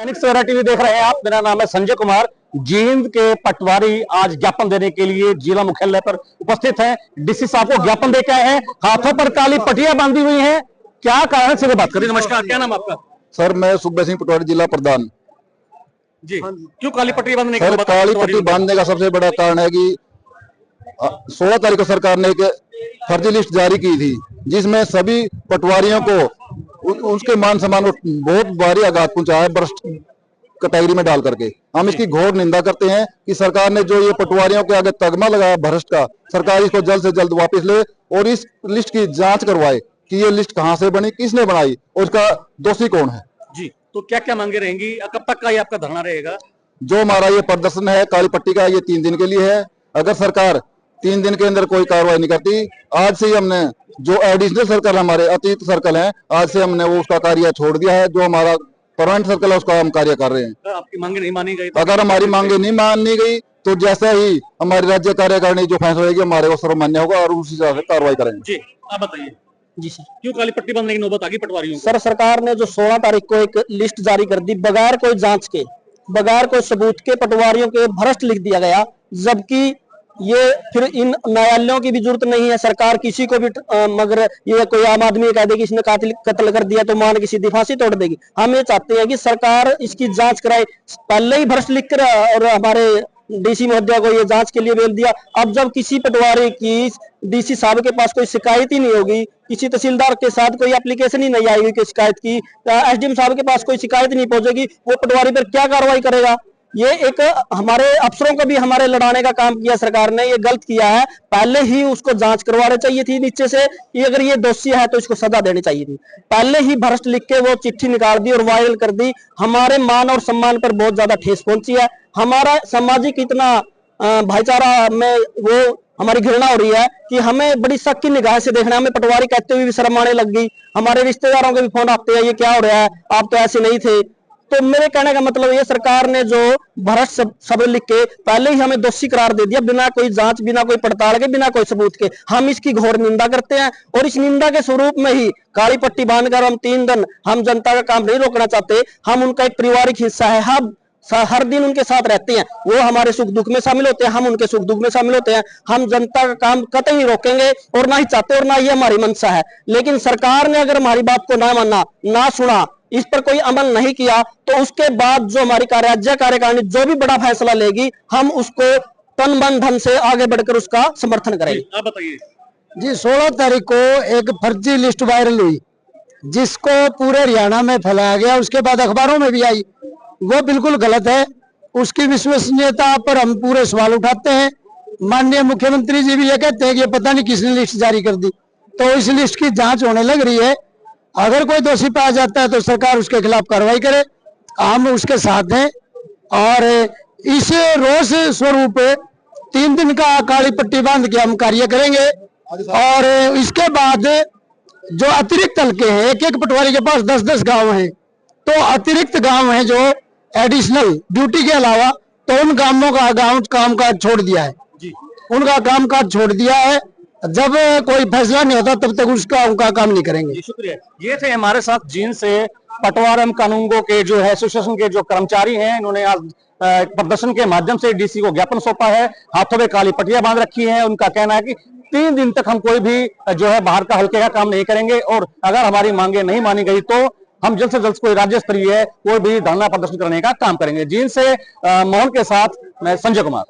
Dainik Savera TV देख रहे हैं आप। मेरा नाम है संजय कुमार। जींद के पटवारी आज ज्ञापन देने के लिए जिला मुख्यालय पर उपस्थित हैं। डीसी साहब को ज्ञापन देके आए हैं। हाथों पर काली पट्टियां बांधी हुई हैं। क्या कारण से बात करिए। नमस्कार, क्या नाम आपका? सर, मैं सुब्बे सिंह पटवारी, जिला प्रधान जी। क्यों काली पट्टी बांधने का? सर, काली पट्टी बांधने का सबसे बड़ा कारण है कि 16 तारीख को सरकार ने एक फर्जी लिस्ट जारी की थी, जिसमें सभी पटवारियों को उसके मान सम्मान को बहुत भारी आघात पहुंचा है, भ्रष्ट कैटेगरी में डाल करके। हम इसकी घोर निंदा करते हैं कि सरकार ने जो ये पटवारियों के आगे तगमा लगाया भ्रष्ट का, सरकार इसको जल्द से जल्द वापस ले और इस लिस्ट की जांच करवाए कि ये लिस्ट कहां से बनी, किसने बनाई और उसका दोषी कौन है। जी, तो क्या क्या मांगे रहेंगी? कब तक का ये आपका धरना रहेगा? जो हमारा ये प्रदर्शन है काली पट्टी का, ये 3 दिन के लिए है। अगर सरकार 3 दिन के अंदर कोई कार्रवाई नहीं करती, आज से ही हमने जो एडिशनल सर्कल हमारे अतिरिक्त सर्कल हैं, आज से हमने वो उसका कार्य छोड़ दिया है। जो हमारा परमानेंट सर्कल है उसका हम कार्य कर रहे हैं। तो आपकी मांगे नहीं मानी गई तो? अगर हमारी मांगे नहीं मानी गई तो जैसा ही हमारी राज्य कार्यकारिणी जो फैसला होगी हमारे को सर्वमान्य होगा और उसी हिसाब से कार्रवाई करेंगे। जी, आप बताइए। जी सर, क्यों काली पट्टी बांधने की नौबत आ गई पटवारियों को? सर, सरकार ने जो 16 तारीख को एक लिस्ट जारी कर दी, बगैर कोई जांच के, बगैर कोई सबूत के पटवारियों के भ्रष्ट लिख दिया गया। जबकि ये फिर इन न्यायालयों की भी जरूरत नहीं है। सरकार किसी को भी मगर ये कोई आम आदमी कह दे कि इसने कत्ल कर दिया तो मान की सीधी फांसी तोड़ देगी। हम ये चाहते हैं कि सरकार इसकी जांच कराए। पहले ही भ्रष्ट लिख कर और हमारे डीसी महोदया को ये जांच के लिए भेज दिया। अब जब किसी पटवारी की डीसी साहब के पास कोई शिकायत ही नहीं होगी, किसी तहसीलदार के साथ कोई एप्लीकेशन ही नहीं आएगी कि शिकायत की, एसडीएम साहब के पास कोई शिकायत नहीं पहुंचेगी, वो पटवारी पर क्या कार्रवाई करेगा? ये एक हमारे अफसरों को भी हमारे लड़ाने का काम किया सरकार ने। ये गलत किया है। पहले ही उसको जांच करवानी चाहिए थी नीचे से कि अगर ये दोषी है तो इसको सजा देनी चाहिए थी। पहले ही भ्रष्ट लिख के वो चिट्ठी निकाल दी और वायरल कर दी। हमारे मान और सम्मान पर बहुत ज्यादा ठेस पहुंची है। हमारा सामाजिक इतना भाईचारा में वो हमारी घृणा हो रही है कि हमें बड़ी शक की निगाह से देखना। हमें पटवारी कहते हुए भी शर्म आने लग गई। हमारे रिश्तेदारों के भी फोन आते हैं, ये क्या हो रहा है, आप तो ऐसे नहीं थे। तो मेरे कहने का मतलब ये, सरकार ने जो भ्रष्ट सब लिख के पहले ही हमें दोषी करार दे दिया, बिना कोई जांच, बिना कोई पड़ताल के, बिना कोई सबूत के। हम इसकी घोर निंदा करते हैं और इस निंदा के स्वरूप में ही काली पट्टी बांधकर हम 3 दिन हम जनता का काम नहीं रोकना चाहते। हम उनका एक पारिवारिक हिस्सा है। हम हर दिन उनके साथ रहते हैं। वो हमारे सुख दुख में शामिल होते हैं, हम उनके सुख दुख में शामिल होते हैं। हम जनता का काम कतई नहीं रोकेंगे और ना ही चाहते और ना ये हमारी मंशा है। लेकिन सरकार ने अगर हमारी बात को ना माना, ना सुना, इस पर कोई अमल नहीं किया, तो उसके बाद जो हमारी राज्य कार्यकारिणी जो भी बड़ा फैसला लेगी, हम उसको तन मन धन से आगे बढ़कर उसका समर्थन करेंगे। आप बताइए। जी, 16 तारीख को एक फर्जी लिस्ट वायरल हुई, जिसको पूरे हरियाणा में फैलाया गया, उसके बाद अखबारों में भी आई। वो बिल्कुल गलत है। उसकी विश्वसनीयता पर हम पूरे सवाल उठाते हैं। माननीय मुख्यमंत्री जी भी ये कहते हैं कि ये पता नहीं किसने लिस्ट जारी कर दी। तो इस लिस्ट की जांच होने लग रही है। अगर कोई दोषी पाया जाता है तो सरकार उसके खिलाफ कार्रवाई करे। हम उसके साथ हैं और इस रोष स्वरूप 3 दिन का काली पट्टी बांध के हम कार्य करेंगे। और इसके बाद जो अतिरिक्त हल्के हैं, एक पटवारी के पास 10-10 गांव हैं, तो अतिरिक्त गांव हैं जो एडिशनल ड्यूटी के अलावा, तो उन गांवों का कामकाज छोड़ दिया है। उनका कामकाज छोड़ दिया है। जब कोई फैसला नहीं होता तब तक उनका काम नहीं करेंगे। शुक्रिया। ये थे हमारे साथ जींद से पटवार एवं कानूनगो के जो है एसोसिएशन के जो कर्मचारी हैं। इन्होंने आज प्रदर्शन के माध्यम से डीसी को ज्ञापन सौंपा है। हाथों में काली पट्टियां बांध रखी हैं। उनका कहना है कि 3 दिन तक हम कोई भी जो है बाहर का हल्के का काम नहीं करेंगे और अगर हमारी मांगे नहीं मानी गई तो हम जल्द से जल्द कोई राज्य स्तरीय कोई भी धरना प्रदर्शन करने का काम करेंगे। जींद से मोहन के साथ मैं संजय कुमार।